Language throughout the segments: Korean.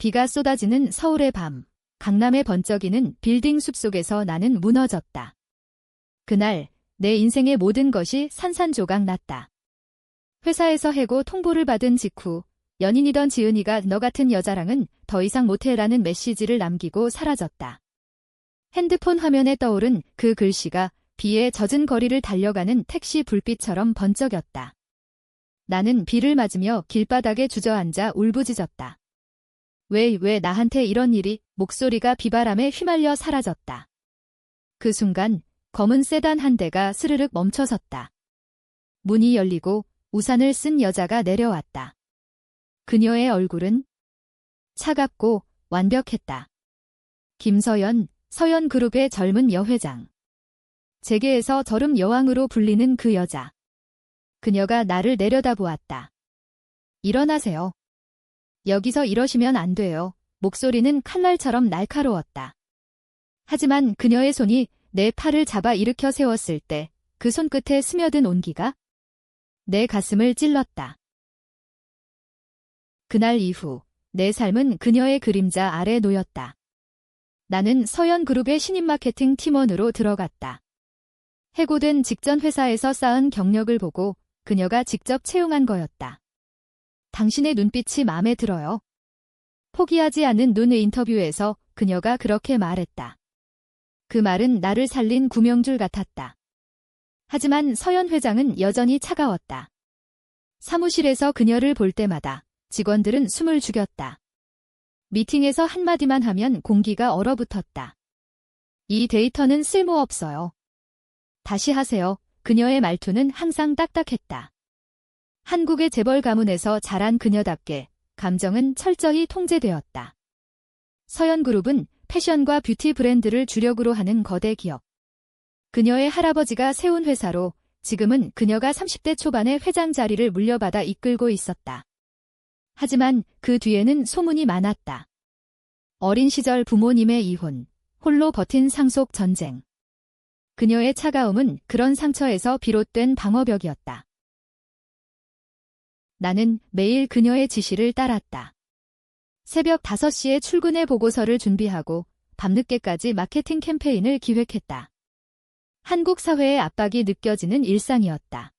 비가 쏟아지는 서울의 밤, 강남의 번쩍이는 빌딩 숲속에서 나는 무너졌다. 그날 내 인생의 모든 것이 산산조각 났다. 회사에서 해고 통보를 받은 직후 연인이던 지은이가 너 같은 여자랑은 더 이상 못해라는 메시지를 남기고 사라졌다. 핸드폰 화면에 떠오른 그 글씨가 비에 젖은 거리를 달려가는 택시 불빛처럼 번쩍였다. 나는 비를 맞으며 길바닥에 주저앉아 울부짖었다. 왜 나한테 이런 일이? 목소리가 비바람에 휘말려 사라졌다. 그 순간 검은 세단 한 대가 스르륵 멈춰섰다. 문이 열리고 우산을 쓴 여자가 내려왔다. 그녀의 얼굴은 차갑고 완벽했다. 김서연, 서연그룹의 젊은 여회장. 재계에서 저름 여왕으로 불리는 그 여자. 그녀가 나를 내려다보았다. 일어나세요. 여기서 이러시면 안 돼요. 목소리는 칼날처럼 날카로웠다. 하지만 그녀의 손이 내 팔을 잡아 일으켜 세웠을 때 그 손끝에 스며든 온기가 내 가슴을 찔렀다. 그날 이후 내 삶은 그녀의 그림자 아래 놓였다. 나는 서연그룹의 신입 마케팅 팀원으로 들어갔다. 해고된 직전 회사에서 쌓은 경력을 보고 그녀가 직접 채용한 거였다. 당신의 눈빛이 마음에 들어요. 포기하지 않는 눈의 인터뷰에서 그녀가 그렇게 말했다. 그 말은 나를 살린 구명줄 같았다. 하지만 서연 회장은 여전히 차가웠다. 사무실에서 그녀를 볼 때마다 직원들은 숨을 죽였다. 미팅에서 한마디만 하면 공기가 얼어붙었다. 이 데이터는 쓸모없어요. 다시 하세요. 그녀의 말투는 항상 딱딱했다. 한국의 재벌 가문에서 자란 그녀답게 감정은 철저히 통제되었다. 서연그룹은 패션과 뷰티 브랜드를 주력으로 하는 거대 기업. 그녀의 할아버지가 세운 회사로 지금은 그녀가 30대 초반의 회장 자리를 물려받아 이끌고 있었다. 하지만 그 뒤에는 소문이 많았다. 어린 시절 부모님의 이혼, 홀로 버틴 상속 전쟁. 그녀의 차가움은 그런 상처에서 비롯된 방어벽이었다. 나는 매일 그녀의 지시를 따랐다. 새벽 5시에 출근해 보고서를 준비하고 밤늦게까지 마케팅 캠페인을 기획했다. 한국 사회의 압박이 느껴지는 일상이었다.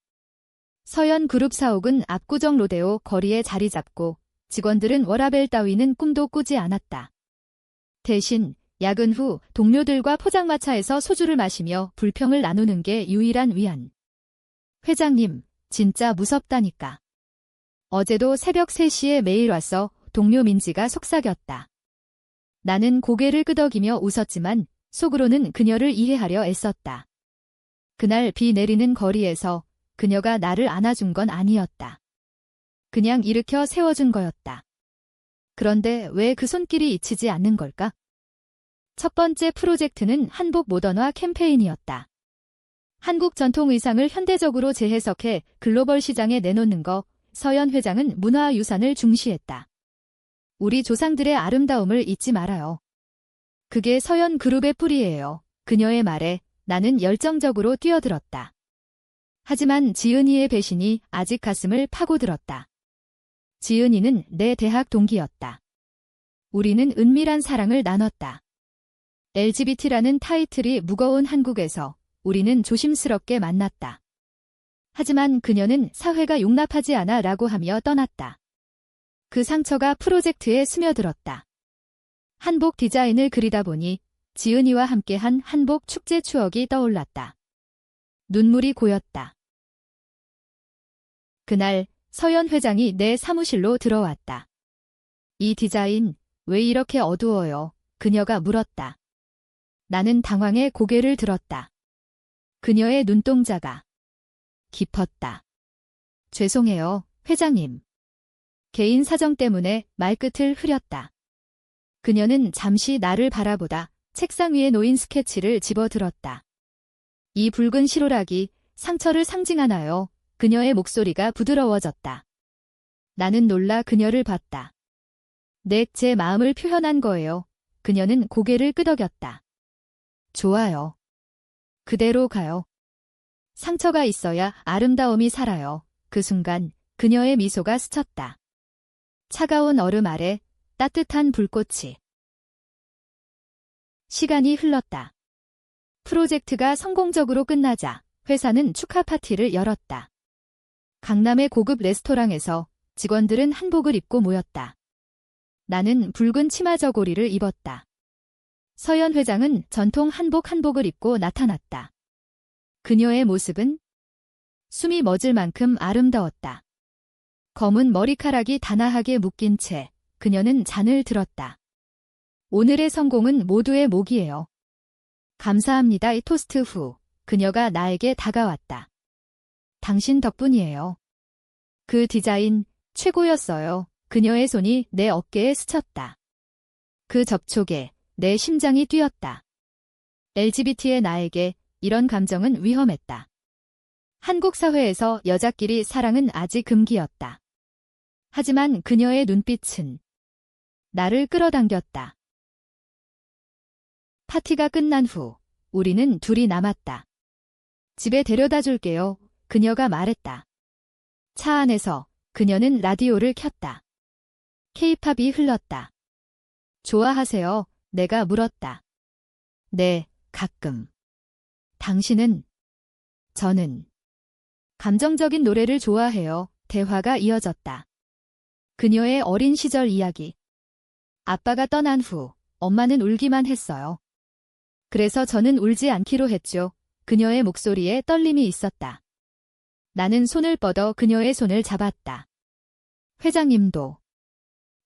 서연그룹 사옥은 압구정 로데오 거리에 자리 잡고 직원들은 워라밸 따위는 꿈도 꾸지 않았다. 대신 야근 후 동료들과 포장마차에서 소주를 마시며 불평을 나누는 게 유일한 위안. 회장님, 진짜 무섭다니까. 어제도 새벽 3시에 메일 왔어. 동료 민지가 속삭였다. 나는 고개를 끄덕이며 웃었지만 속으로는 그녀를 이해하려 애썼다. 그날 비 내리는 거리에서 그녀가 나를 안아준 건 아니었다. 그냥 일으켜 세워준 거였다. 그런데 왜 그 손길이 잊히지 않는 걸까? 첫 번째 프로젝트는 한복 모던화 캠페인이었다. 한국 전통 의상을 현대적으로 재해석해 글로벌 시장에 내놓는 거. 서연 회장은 문화유산을 중시했다. 우리 조상들의 아름다움을 잊지 말아요. 그게 서연그룹의 뿌리예요. 그녀의 말에 나는 열정적으로 뛰어들었다. 하지만 지은이의 배신이 아직 가슴을 파고들었다. 지은이는 내 대학 동기였다. 우리는 은밀한 사랑을 나눴다. LGBT라는 타이틀이 무거운 한국에서 우리는 조심스럽게 만났다. 하지만 그녀는 사회가 용납하지 않아 라고 하며 떠났다. 그 상처가 프로젝트에 스며들었다. 한복 디자인을 그리다 보니 지은이와 함께한 한복 축제 추억이 떠올랐다. 눈물이 고였다. 그날 서연 회장이 내 사무실로 들어왔다. 이 디자인 왜 이렇게 어두워요? 그녀가 물었다. 나는 당황해 고개를 들었다. 그녀의 눈동자가 깊었다. 죄송해요, 회장님. 개인 사정 때문에 말끝을 흐렸다. 그녀는 잠시 나를 바라보다 책상 위에 놓인 스케치를 집어들었다. 이 붉은 시로락이 상처를 상징하나요? 그녀의 목소리가 부드러워졌다. 나는 놀라 그녀를 봤다. 제 마음을 표현한 거예요. 그녀는 고개를 끄덕였다. 좋아요. 그대로 가요. 상처가 있어야 아름다움이 살아요. 그 순간 그녀의 미소가 스쳤다. 차가운 얼음 아래 따뜻한 불꽃이. 시간이 흘렀다. 프로젝트가 성공적으로 끝나자 회사는 축하 파티를 열었다. 강남의 고급 레스토랑에서 직원들은 한복을 입고 모였다. 나는 붉은 치마 저고리를 입었다. 서연 회장은 전통 한복을 입고 나타났다. 그녀의 모습은 숨이 멎을 만큼 아름다웠다. 검은 머리카락이 단아하게 묶인 채 그녀는 잔을 들었다. 오늘의 성공은 모두의 목이에요. 감사합니다. 이 토스트 후 그녀가 나에게 다가왔다. 당신 덕분이에요. 그 디자인 최고였어요. 그녀의 손이 내 어깨에 스쳤다. 그 접촉에 내 심장이 뛰었다. LGBT의 나에게 이런 감정은 위험했다. 한국 사회에서 여자끼리 사랑은 아직 금기였다. 하지만 그녀의 눈빛은 나를 끌어당겼다. 파티가 끝난 후 우리는 둘이 남았다. 집에 데려다 줄게요. 그녀가 말했다. 차 안에서 그녀는 라디오를 켰다. K-팝이 흘렀다. 좋아하세요? 내가 물었다. 네, 가끔. 당신은? 저는. 감정적인 노래를 좋아해요. 대화가 이어졌다. 그녀의 어린 시절 이야기. 아빠가 떠난 후 엄마는 울기만 했어요. 그래서 저는 울지 않기로 했죠. 그녀의 목소리에 떨림이 있었다. 나는 손을 뻗어 그녀의 손을 잡았다. 회장님도.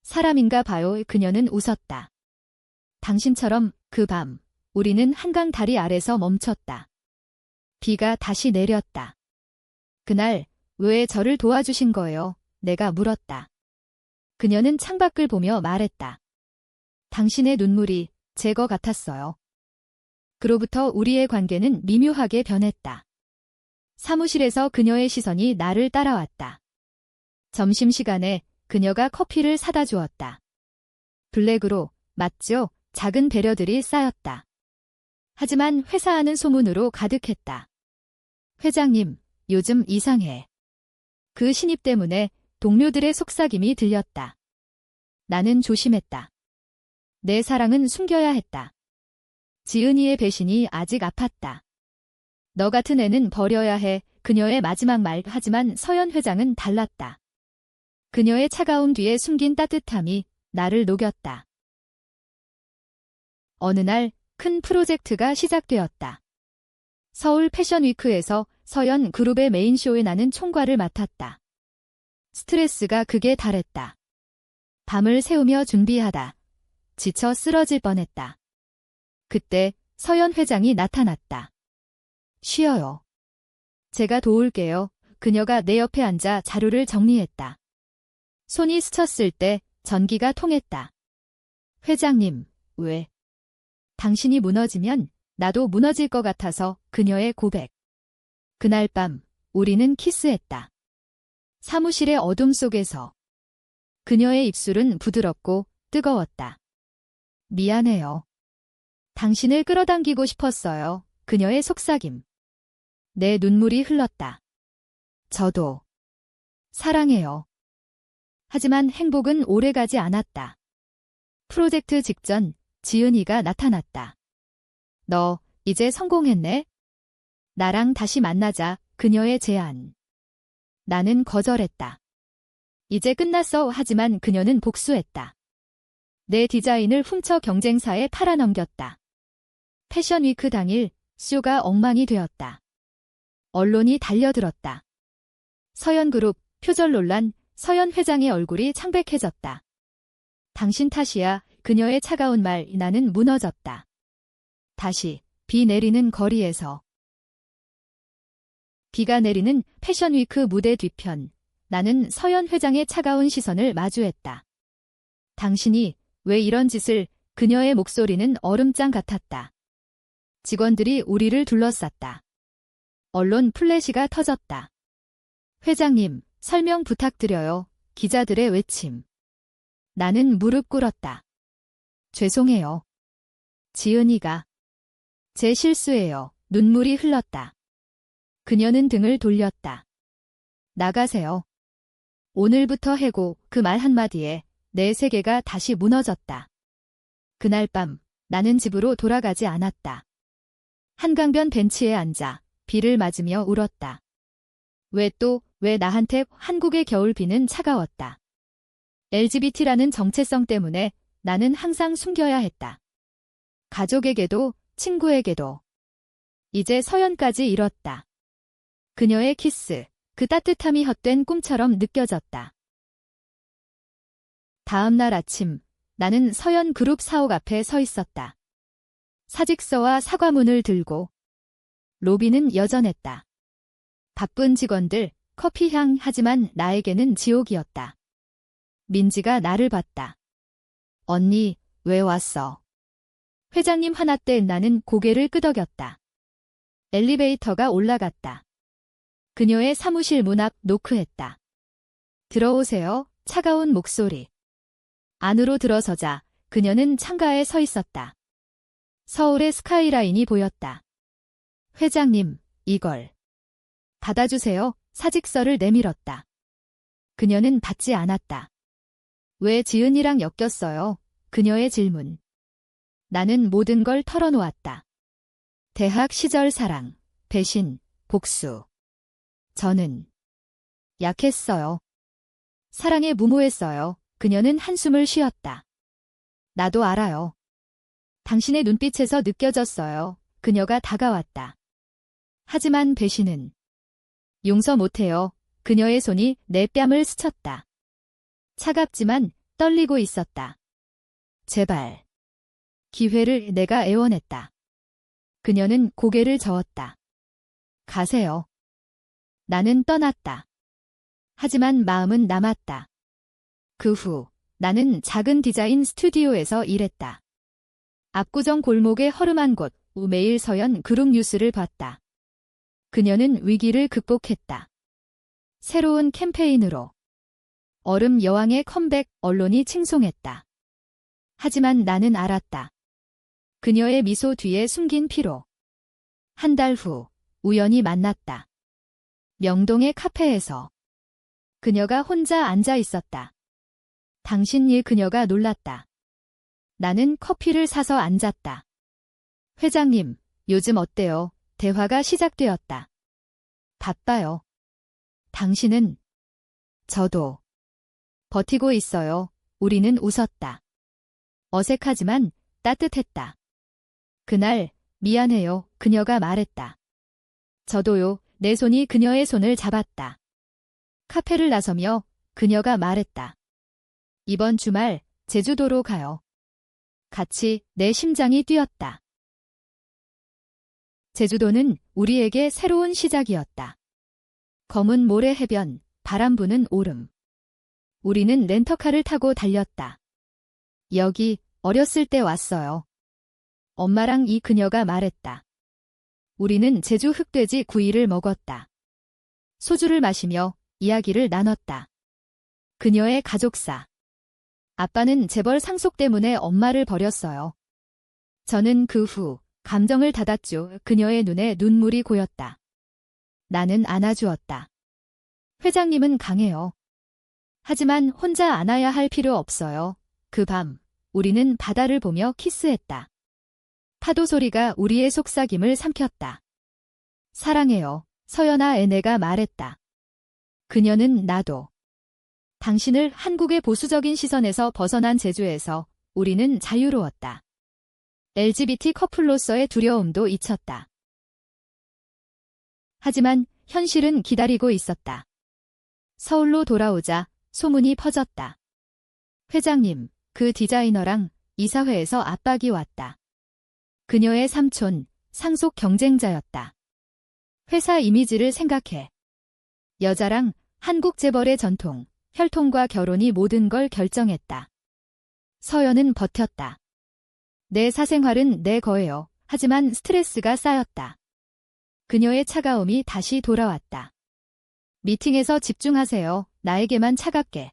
사람인가 봐요. 그녀는 웃었다. 당신처럼 그 밤 우리는 한강 다리 아래서 멈췄다. 비가 다시 내렸다. 그날 왜 저를 도와주신 거예요? 내가 물었다. 그녀는 창밖을 보며 말했다. 당신의 눈물이 제 거 같았어요. 그로부터 우리의 관계는 미묘하게 변했다. 사무실에서 그녀의 시선이 나를 따라왔다. 점심시간에 그녀가 커피를 사다 주었다. 블랙으로, 맞죠? 작은 배려들이 쌓였다. 하지만 회사 안은 소문으로 가득했다. 회장님, 요즘 이상해. 그 신입 때문에 동료들의 속삭임이 들렸다. 나는 조심했다. 내 사랑은 숨겨야 했다. 지은이의 배신이 아직 아팠다. 너 같은 애는 버려야 해. 그녀의 마지막 말. 하지만 서연 회장은 달랐다. 그녀의 차가움 뒤에 숨긴 따뜻함이 나를 녹였다. 어느 날 큰 프로젝트가 시작되었다. 서울 패션위크에서 서연 그룹의 메인쇼에 나는 총괄을 맡았다. 스트레스가 극에 달했다. 밤을 새우며 준비하다. 지쳐 쓰러질 뻔했다. 그때 서연 회장이 나타났다. 쉬어요. 제가 도울게요. 그녀가 내 옆에 앉아 자료를 정리했다. 손이 스쳤을 때 전기가 통했다. 회장님, 왜? 당신이 무너지면 나도 무너질 것 같아서. 그녀의 고백. 그날 밤 우리는 키스했다. 사무실의 어둠 속에서. 그녀의 입술은 부드럽고 뜨거웠다. 미안해요. 당신을 끌어당기고 싶었어요. 그녀의 속삭임. 내 눈물이 흘렀다. 저도. 사랑해요. 하지만 행복은 오래가지 않았다. 프로젝트 직전 지은이가 나타났다. 너 이제 성공했네? 나랑 다시 만나자. 그녀의 제안. 나는 거절했다. 이제 끝났어. 하지만 그녀는 복수했다. 내 디자인을 훔쳐 경쟁사에 팔아넘겼다. 패션위크 당일 쇼가 엉망이 되었다. 언론이 달려들었다. 서연그룹 표절 논란. 서연 회장의 얼굴이 창백해졌다. 당신 탓이야. 그녀의 차가운 말. 나는 무너졌다. 다시 비 내리는 거리에서. 비가 내리는 패션위크 무대 뒤편. 나는 서연 회장의 차가운 시선을 마주했다. 당신이 왜 이런 짓을? 그녀의 목소리는 얼음장 같았다. 직원들이 우리를 둘러쌌다. 언론 플래시가 터졌다. 회장님, 설명 부탁드려요. 기자들의 외침. 나는 무릎 꿇었다. 죄송해요. 지은이가. 제 실수예요. 눈물이 흘렀다. 그녀는 등을 돌렸다. 나가세요. 오늘부터 해고. 그 말 한마디에 내 세계가 다시 무너졌다. 그날 밤 나는 집으로 돌아가지 않았다. 한강변 벤치에 앉아 비를 맞으며 울었다. 왜 나한테 한국의 겨울비는 차가웠다. LGBT라는 정체성 때문에 나는 항상 숨겨야 했다. 가족에게도 친구에게도. 이제 서연까지 잃었다. 그녀의 키스, 그 따뜻함이 헛된 꿈처럼 느껴졌다. 다음 날 아침, 나는 서연 그룹 사옥 앞에 서 있었다. 사직서와 사과문을 들고. 로비는 여전했다. 바쁜 직원들, 커피향 하지만 나에게는 지옥이었다. 민지가 나를 봤다. 언니, 왜 왔어? 회장님 화났대. 나는 고개를 끄덕였다. 엘리베이터가 올라갔다. 그녀의 사무실 문 앞 노크했다. 들어오세요. 차가운 목소리. 안으로 들어서자 그녀는 창가에 서 있었다. 서울의 스카이라인이 보였다. 회장님, 이걸 받아주세요. 사직서를 내밀었다. 그녀는 받지 않았다. 왜 지은이랑 엮였어요? 그녀의 질문. 나는 모든 걸 털어놓았다. 대학 시절 사랑, 배신, 복수. 저는 약했어요. 사랑에 무모했어요. 그녀는 한숨을 쉬었다. 나도 알아요. 당신의 눈빛에서 느껴졌어요. 그녀가 다가왔다. 하지만 배신은 용서 못해요. 그녀의 손이 내 뺨을 스쳤다. 차갑지만 떨리고 있었다. 제발. 기회를 내가 애원했다. 그녀는 고개를 저었다. 가세요. 나는 떠났다. 하지만 마음은 남았다. 그 후 나는 작은 디자인 스튜디오에서 일했다. 압구정 골목의 허름한 곳, 매일 서연 그룹 뉴스를 봤다. 그녀는 위기를 극복했다. 새로운 캠페인으로. 얼음 여왕의 컴백, 언론이 칭송했다. 하지만 나는 알았다. 그녀의 미소 뒤에 숨긴 피로. 한 달 후 우연히 만났다. 명동의 카페에서. 그녀가 혼자 앉아 있었다. 당신 일. 그녀가 놀랐다. 나는 커피를 사서 앉았다. 회장님, 요즘 어때요? 대화가 시작되었다. 바빠요. 당신은? 저도. 버티고 있어요. 우리는 웃었다. 어색하지만 따뜻했다. 그날, 미안해요. 그녀가 말했다. 저도요. 내 손이 그녀의 손을 잡았다. 카페를 나서며 그녀가 말했다. 이번 주말 제주도로 가요. 같이. 내 심장이 뛰었다. 제주도는 우리에게 새로운 시작이었다. 검은 모래 해변, 바람 부는 오름. 우리는 렌터카를 타고 달렸다. 여기 어렸을 때 왔어요. 엄마랑. 이. 그녀가 말했다. 우리는 제주 흑돼지 구이를 먹었다. 소주를 마시며 이야기를 나눴다. 그녀의 가족사. 아빠는 재벌 상속 때문에 엄마를 버렸어요. 저는 그 후 감정을 닫았죠. 그녀의 눈에 눈물이 고였다. 나는 안아주었다. 회장님은 강해요. 하지만 혼자 안아야 할 필요 없어요. 그 밤 우리는 바다를 보며 키스했다. 파도 소리가 우리의 속삭임을 삼켰다. 사랑해요. 서연아. 내가 말했다. 그녀는 나도. 당신을 한국의 보수적인 시선에서 벗어난 제주에서 우리는 자유로웠다. LGBT 커플로서의 두려움도 잊혔다. 하지만 현실은 기다리고 있었다. 서울로 돌아오자 소문이 퍼졌다. 회장님, 그 디자이너랑 이사회에서 압박이 왔다. 그녀의 삼촌, 상속 경쟁자였다. 회사 이미지를 생각해. 여자랑 한국 재벌의 전통, 혈통과 결혼이 모든 걸 결정했다. 서연은 버텼다. 내 사생활은 내 거예요. 하지만 스트레스가 쌓였다. 그녀의 차가움이 다시 돌아왔다. 미팅에서 집중하세요. 나에게만 차갑게.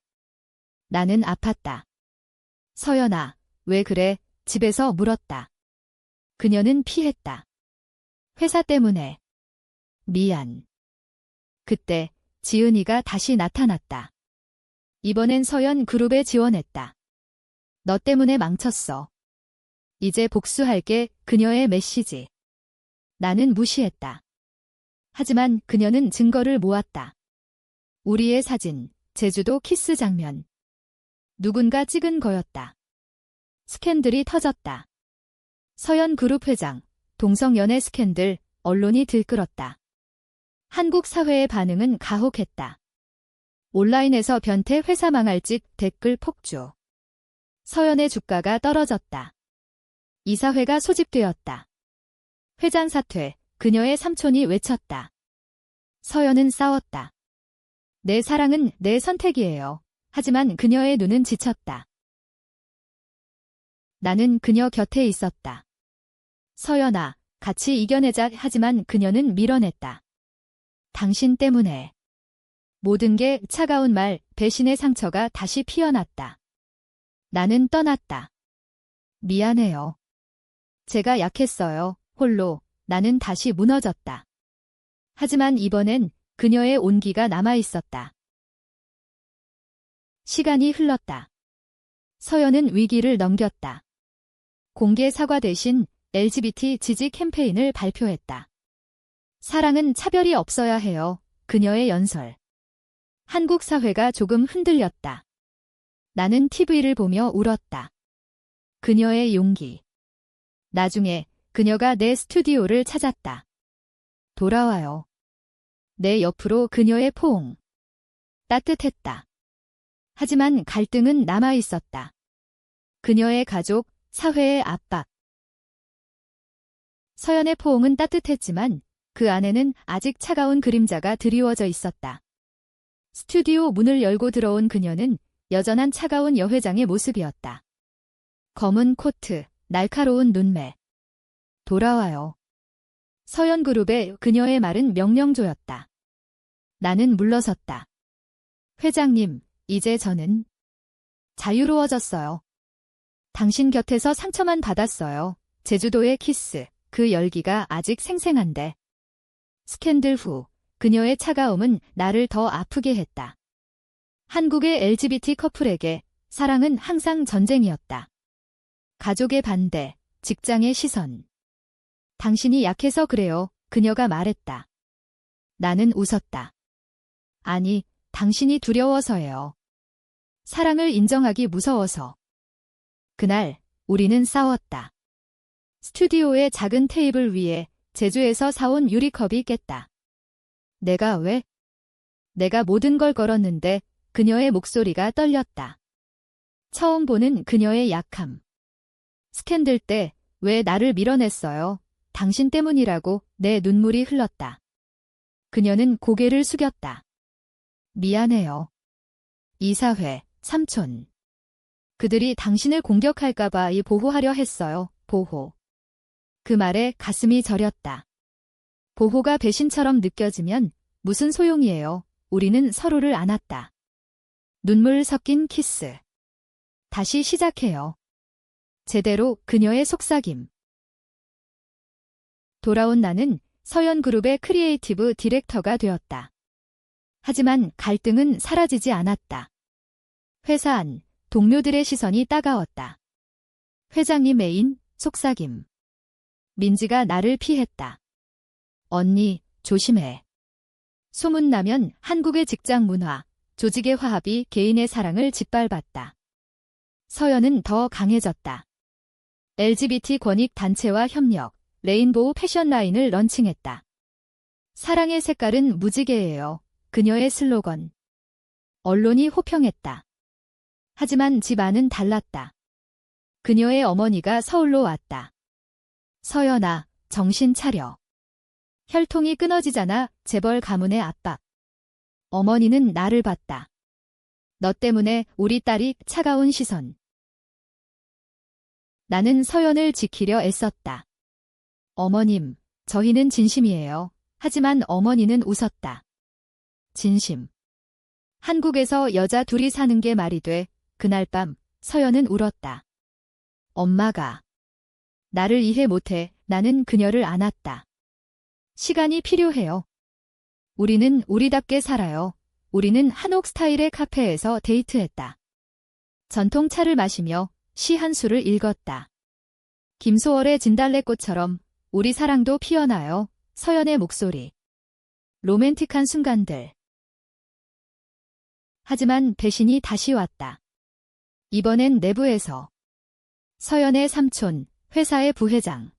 나는 아팠다. 서연아, 왜 그래? 집에서 물었다. 그녀는 피했다. 회사 때문에. 미안. 그때 지은이가 다시 나타났다. 이번엔 서연 그룹에 지원했다. 너 때문에 망쳤어. 이제 복수할게. 그녀의 메시지. 나는 무시했다. 하지만 그녀는 증거를 모았다. 우리의 사진, 제주도 키스 장면. 누군가 찍은 거였다. 스캔들이 터졌다. 서연 그룹 회장, 동성연애 스캔들, 언론이 들끓었다. 한국 사회의 반응은 가혹했다. 온라인에서 변태 회사 망할 짓 댓글 폭주. 서연의 주가가 떨어졌다. 이사회가 소집되었다. 회장 사퇴, 그녀의 삼촌이 외쳤다. 서연은 싸웠다. 내 사랑은 내 선택이에요. 하지만 그녀의 눈은 지쳤다. 나는 그녀 곁에 있었다. 서연아, 같이 이겨내자. 하지만 그녀는 밀어냈다. 당신 때문에. 모든 게 차가운 말, 배신의 상처가 다시 피어났다. 나는 떠났다. 미안해요. 제가 약했어요. 홀로. 나는 다시 무너졌다. 하지만 이번엔 그녀의 온기가 남아있었다. 시간이 흘렀다. 서연은 위기를 넘겼다. 공개 사과 대신 LGBT 지지 캠페인을 발표했다. 사랑은 차별이 없어야 해요. 그녀의 연설. 한국 사회가 조금 흔들렸다. 나는 TV를 보며 울었다. 그녀의 용기. 나중에 그녀가 내 스튜디오를 찾았다. 돌아와요. 내 옆으로 그녀의 포옹. 따뜻했다. 하지만 갈등은 남아있었다. 그녀의 가족, 사회의 압박. 서연의 포옹은 따뜻했지만 그 안에는 아직 차가운 그림자가 드리워져 있었다. 스튜디오 문을 열고 들어온 그녀는 여전한 차가운 여회장의 모습이었다. 검은 코트, 날카로운 눈매. 돌아와요. 서연그룹의 그녀의 말은 명령조였다. 나는 물러섰다. 회장님, 이제 저는 자유로워졌어요. 당신 곁에서 상처만 받았어요. 제주도의 키스, 그 열기가 아직 생생한데. 스캔들 후 그녀의 차가움은 나를 더 아프게 했다. 한국의 LGBT 커플에게 사랑은 항상 전쟁이었다. 가족의 반대, 직장의 시선. 당신이 약해서 그래요. 그녀가 말했다. 나는 웃었다. 아니, 당신이 두려워서예요. 사랑을 인정하기 무서워서. 그날 우리는 싸웠다. 스튜디오의 작은 테이블 위에 제주에서 사온 유리컵이 깼다. 내가 왜? 내가 모든 걸 걸었는데 그녀의 목소리가 떨렸다. 처음 보는 그녀의 약함. 스캔들 때 왜 나를 밀어냈어요? 당신 때문이라고. 내 눈물이 흘렀다. 그녀는 고개를 숙였다. 미안해요. 이사회, 삼촌. 그들이 당신을 공격할까봐 보호하려 했어요. 보호. 그 말에 가슴이 저렸다. 보호가 배신처럼 느껴지면 무슨 소용이에요. 우리는 서로를 안았다. 눈물 섞인 키스. 다시 시작해요. 제대로 그녀의 속삭임. 돌아온 나는 서연그룹의 크리에이티브 디렉터가 되었다. 하지만 갈등은 사라지지 않았다. 회사 안, 동료들의 시선이 따가웠다. 회장님 애인, 속삭임. 민지가 나를 피했다. 언니, 조심해. 소문나면 한국의 직장 문화, 조직의 화합이 개인의 사랑을 짓밟았다. 서연은 더 강해졌다. LGBT 권익 단체와 협력, 레인보우 패션 라인을 런칭했다. 사랑의 색깔은 무지개예요. 그녀의 슬로건. 언론이 호평했다. 하지만 집안은 달랐다. 그녀의 어머니가 서울로 왔다. 서연아, 정신 차려. 혈통이 끊어지잖아. 재벌 가문의 압박. 어머니는 나를 봤다. 너 때문에 우리 딸이. 차가운 시선. 나는 서연을 지키려 애썼다. 어머님, 저희는 진심이에요. 하지만 어머니는 웃었다. 진심. 한국에서 여자 둘이 사는 게 말이 돼. 그날 밤 서연은 울었다. 엄마가 나를 이해 못해. 나는 그녀를 안았다. 시간이 필요해요. 우리는 우리답게 살아요. 우리는 한옥 스타일의 카페에서 데이트했다. 전통 차를 마시며 시 한 수를 읽었다. 김소월의 진달래꽃처럼 우리 사랑도 피어나요. 서연의 목소리. 로맨틱한 순간들. 하지만 배신이 다시 왔다. 이번엔 내부에서. 서연의 삼촌, 회사의 부회장.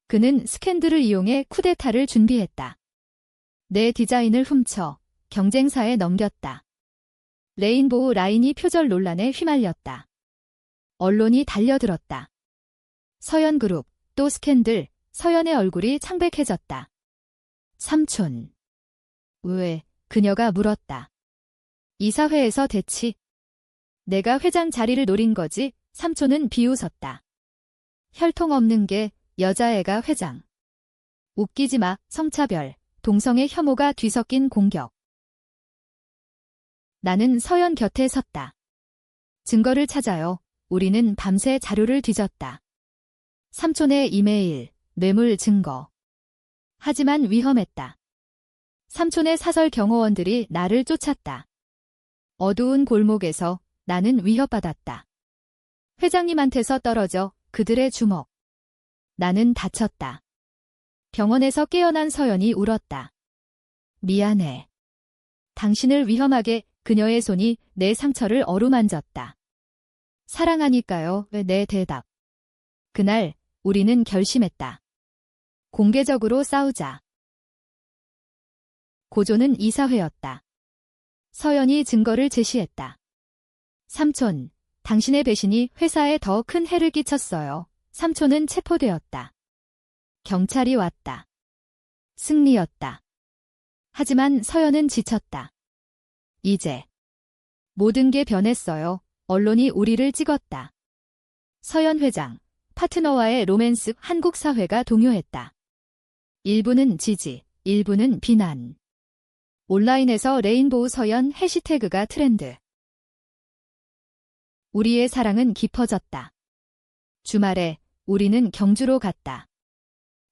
그는 스캔들을 이용해 쿠데타를 준비했다. 내 디자인을 훔쳐 경쟁사에 넘겼다. 레인보우 라인이 표절 논란에 휘말렸다. 언론이 달려들었다. 서연그룹, 또 스캔들, 서연의 얼굴이 창백해졌다. 삼촌. 왜? 그녀가 물었다. 이사회에서 대치. 내가 회장 자리를 노린 거지. 삼촌은 비웃었다. 혈통 없는 게 여자애가 회장. 웃기지 마. 성차별, 동성애 혐오가 뒤섞인 공격. 나는 서연 곁에 섰다. 증거를 찾아요. 우리는 밤새 자료를 뒤졌다. 삼촌의 이메일, 뇌물 증거. 하지만 위험했다. 삼촌의 사설 경호원들이 나를 쫓았다. 어두운 골목에서 나는 위협받았다. 회장님한테서 떨어져 그들의 주먹. 나는 다쳤다. 병원에서 깨어난 서연이 울었다. 미안해. 당신을 위험하게. 그녀의 손이 내 상처를 어루만졌다. 사랑하니까요. 내 대답. 그날 우리는 결심했다. 공개적으로 싸우자. 고조는 이사회였다. 서연이 증거를 제시했다. 삼촌, 당신의 배신이 회사에 더 큰 해를 끼쳤어요. 삼촌은 체포되었다. 경찰이 왔다. 승리였다. 하지만 서연은 지쳤다. 이제 모든 게 변했어요. 언론이 우리를 찍었다. 서연 회장, 파트너와의 로맨스. 한국 사회가 동요했다. 일부는 지지, 일부는 비난. 온라인에서 레인보우 서연 해시태그가 트렌드. 우리의 사랑은 깊어졌다. 주말에 우리는 경주로 갔다.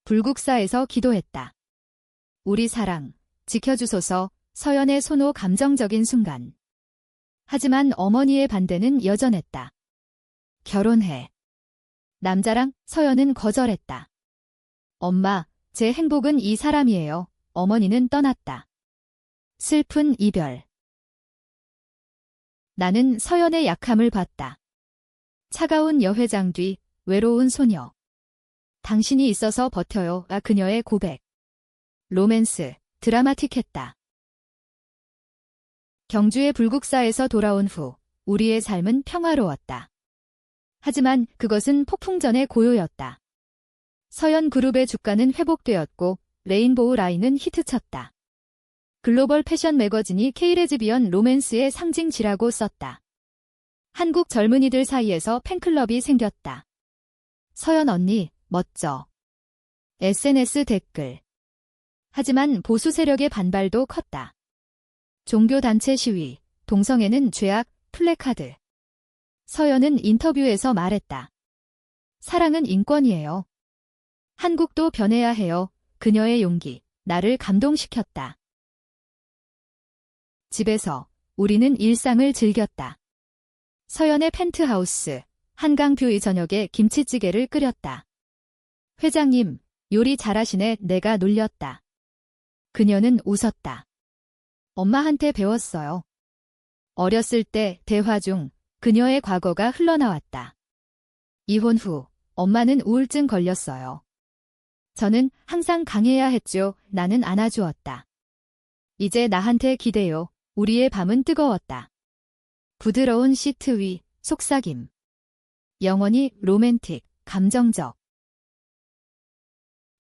불국사에서 기도했다. 우리 사랑, 지켜주소서. 서연의 선호. 감정적인 순간. 하지만 어머니의 반대는 여전했다. 결혼해. 남자랑. 서연은 거절했다. 엄마, 제 행복은 이 사람이에요. 어머니는 떠났다. 슬픈 이별. 나는 서연의 약함을 봤다. 차가운 여회장 뒤 외로운 소녀. 당신이 있어서 버텨요. 그녀의 고백. 로맨스, 드라마틱했다. 경주의 불국사에서 돌아온 후 우리의 삶은 평화로웠다. 하지만 그것은 폭풍전의 고요였다. 서연 그룹의 주가는 회복되었고 레인보우 라인은 히트쳤다. 글로벌 패션 매거진이 K레즈비언 로맨스의 상징지라고 썼다. 한국 젊은이들 사이에서 팬클럽이 생겼다. 서연 언니, 멋져. SNS 댓글. 하지만 보수 세력의 반발도 컸다. 종교단체 시위, 동성애는 죄악, 플래카드. 서연은 인터뷰에서 말했다. 사랑은 인권이에요. 한국도 변해야 해요. 그녀의 용기, 나를 감동시켰다. 집에서 우리는 일상을 즐겼다. 서연의 펜트하우스, 한강뷰의 저녁에 김치찌개를 끓였다. 회장님, 요리 잘하시네. 내가 놀렸다. 그녀는 웃었다. 엄마한테 배웠어요. 어렸을 때 대화 중 그녀의 과거가 흘러나왔다. 이혼 후 엄마는 우울증 걸렸어요. 저는 항상 강해야 했죠. 나는 안아주었다. 이제 나한테 기대요. 우리의 밤은 뜨거웠다. 부드러운 시트 위, 속삭임. 영원히 로맨틱, 감정적.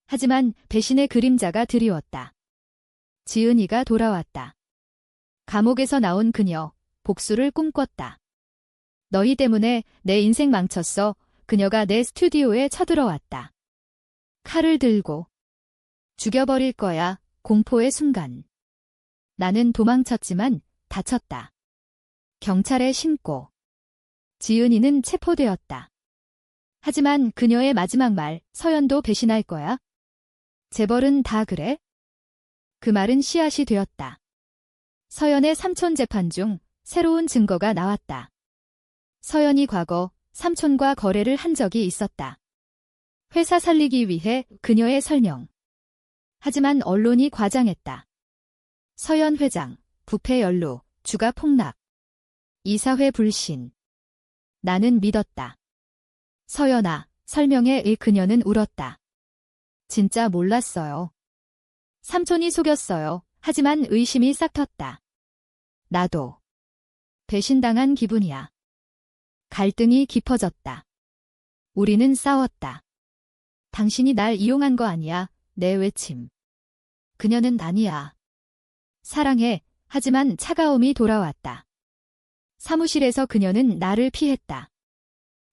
하지만 배신의 그림자가 드리웠다. 지은이가 돌아왔다. 감옥에서 나온 그녀, 복수를 꿈꿨다. 너희 때문에 내 인생 망쳤어. 그녀가 내 스튜디오에 쳐들어왔다. 칼을 들고. 죽여버릴 거야. 공포의 순간. 나는 도망쳤지만 다쳤다. 경찰에 신고. 지은이는 체포되었다. 하지만 그녀의 마지막 말, 서연도 배신할 거야? 재벌은 다 그래? 그 말은 씨앗이 되었다. 서연의 삼촌 재판 중 새로운 증거가 나왔다. 서연이 과거 삼촌과 거래를 한 적이 있었다. 회사 살리기 위해 그녀의 설명. 하지만 언론이 과장했다. 서연 회장, 부패 연루, 주가 폭락. 이사회 불신. 나는 믿었다. 서연아, 설명에 그녀는 울었다. 진짜 몰랐어요. 삼촌이 속였어요. 하지만 의심이 싹 텄다. 나도. 배신당한 기분이야. 갈등이 깊어졌다. 우리는 싸웠다. 당신이 날 이용한 거 아니야. 내 외침. 그녀는 아니야. 사랑해. 하지만 차가움이 돌아왔다. 사무실에서 그녀는 나를 피했다.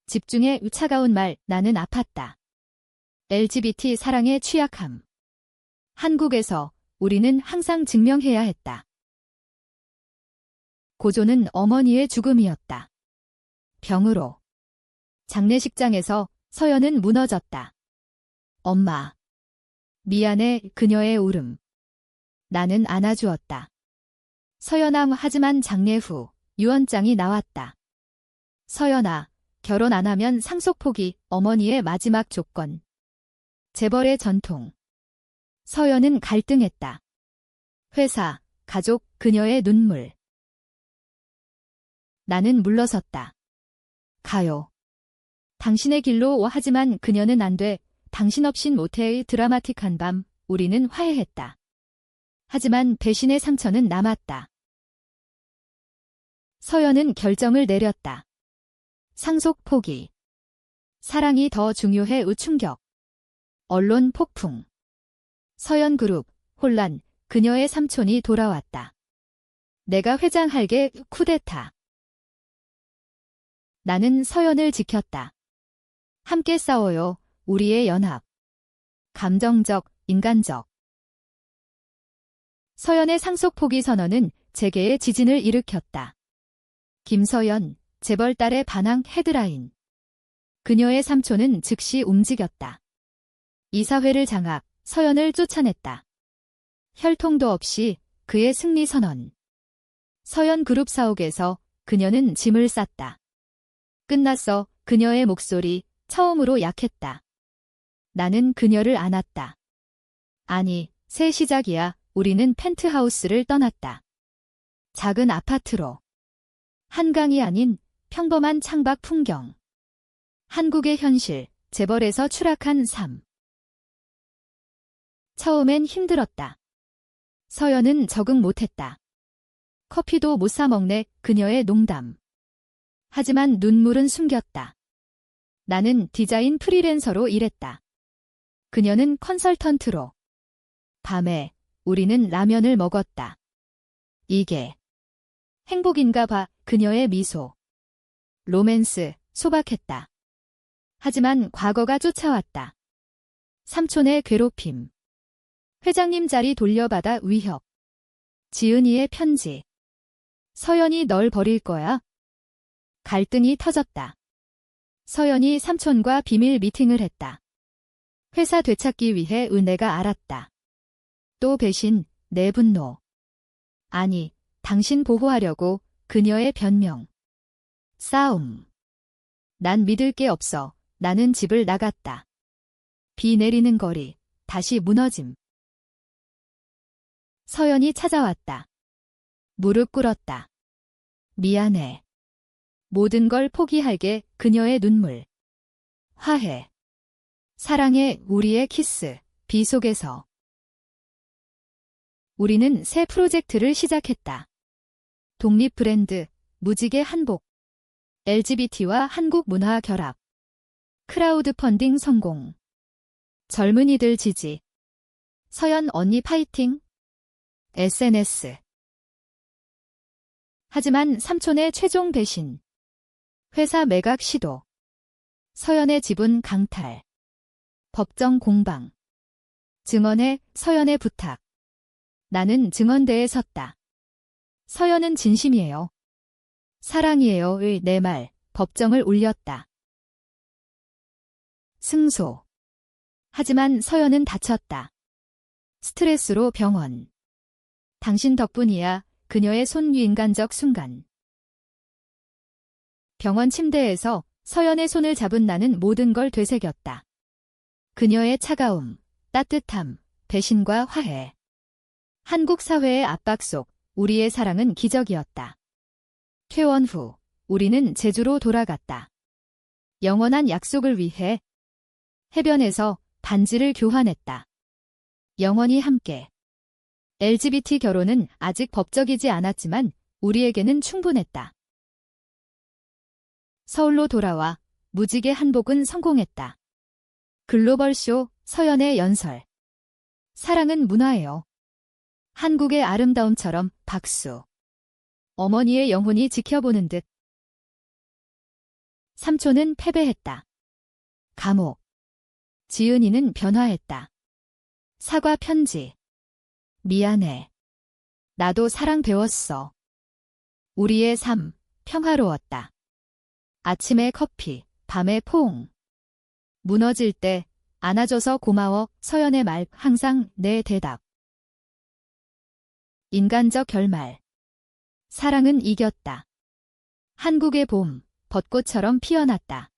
집중해. 차가운 말. 나는 아팠다. LGBT 사랑의 취약함. 한국에서 우리는 항상 증명해야 했다. 고조는 어머니의 죽음이었다. 병으로. 장례식장에서 서연은 무너졌다. 엄마. 미안해. 그녀의 울음. 나는 안아주었다. 서연아. 하지만 장례 후 유언장이 나왔다. 서연아, 결혼 안 하면 상속 포기. 어머니의 마지막 조건. 재벌의 전통. 서연은 갈등했다. 회사, 가족, 그녀의 눈물. 나는 물러섰다. 가요. 당신의 길로. 하지만 그녀는 안 돼. 당신 없인 못해의 드라마틱한 밤. 우리는 화해했다. 하지만 배신의 상처는 남았다. 서연은 결정을 내렸다. 상속 포기. 사랑이 더 중요해. 충격. 언론 폭풍. 서연그룹, 혼란. 그녀의 삼촌이 돌아왔다. 내가 회장할게. 쿠데타. 나는 서연을 지켰다. 함께 싸워요. 우리의 연합. 감정적, 인간적. 서연의 상속 포기 선언은 재계의 지진을 일으켰다. 김서연, 재벌 딸의 반항 헤드라인. 그녀의 삼촌은 즉시 움직였다. 이사회를 장악, 서연을 쫓아냈다. 혈통도 없이 그의 승리 선언. 서연 그룹 사옥에서 그녀는 짐을 쌌다. 끝났어. 그녀의 목소리 처음으로 약했다. 나는 그녀를 안았다. 아니, 새 시작이야. 우리는 펜트하우스를 떠났다. 작은 아파트로. 한강이 아닌 평범한 창밖 풍경. 한국의 현실, 재벌에서 추락한 삶. 처음엔 힘들었다. 서연은 적응 못했다. 커피도 못 사 먹네. 그녀의 농담. 하지만 눈물은 숨겼다. 나는 디자인 프리랜서로 일했다. 그녀는 컨설턴트로. 밤에 우리는 라면을 먹었다. 이게 행복인가 봐. 그녀의 미소. 로맨스, 소박했다. 하지만 과거가 쫓아왔다. 삼촌의 괴롭힘. 회장님 자리 돌려받아 위협. 지은이의 편지. 서연이 널 버릴 거야? 갈등이 터졌다. 서연이 삼촌과 비밀 미팅을 했다. 회사 되찾기 위해 내가 알았다. 또 배신, 내 분노. 아니, 당신 보호하려고. 그녀의 변명. 싸움. 난 믿을 게 없어. 나는 집을 나갔다. 비 내리는 거리, 다시 무너짐. 서연이 찾아왔다. 무릎 꿇었다. 미안해. 모든 걸 포기할게. 그녀의 눈물. 화해. 사랑해. 우리의 키스. 비 속에서. 우리는 새 프로젝트를 시작했다. 독립 브랜드, 무지개 한복. LGBT와 한국 문화 결합. 크라우드 펀딩 성공. 젊은이들 지지. 서연 언니 파이팅. SNS. 하지만 삼촌의 최종 배신. 회사 매각 시도. 서연의 지분 강탈. 법정 공방. 증언해. 서연의 부탁. 나는 증언대에 섰다. 서연은 진심이에요. 사랑이에요의 내 말. 법정을 울렸다. 승소. 하지만 서연은 다쳤다. 스트레스로 병원. 당신 덕분이야. 그녀의 손 위 인간적 순간. 병원 침대에서 서연의 손을 잡은 나는 모든 걸 되새겼다. 그녀의 차가움, 따뜻함, 배신과 화해. 한국 사회의 압박 속 우리의 사랑은 기적이었다. 퇴원 후 우리는 제주로 돌아갔다. 영원한 약속을 위해 해변에서 반지를 교환했다. 영원히 함께. LGBT 결혼은 아직 법적이지 않았지만 우리에게는 충분했다. 서울로 돌아와 무지개 한복은 성공했다. 글로벌 쇼 서연의 연설. 사랑은 문화예요. 한국의 아름다움처럼 박수. 어머니의 영혼이 지켜보는 듯. 삼촌은 패배했다. 감옥. 지은이는 변화했다. 사과 편지. 미안해. 나도 사랑 배웠어. 우리의 삶, 평화로웠다. 아침에 커피, 밤에 포옹. 무너질 때 안아줘서 고마워. 서연의 말, 항상 내 대답. 인간적 결말. 사랑은 이겼다. 한국의 봄, 벚꽃처럼 피어났다.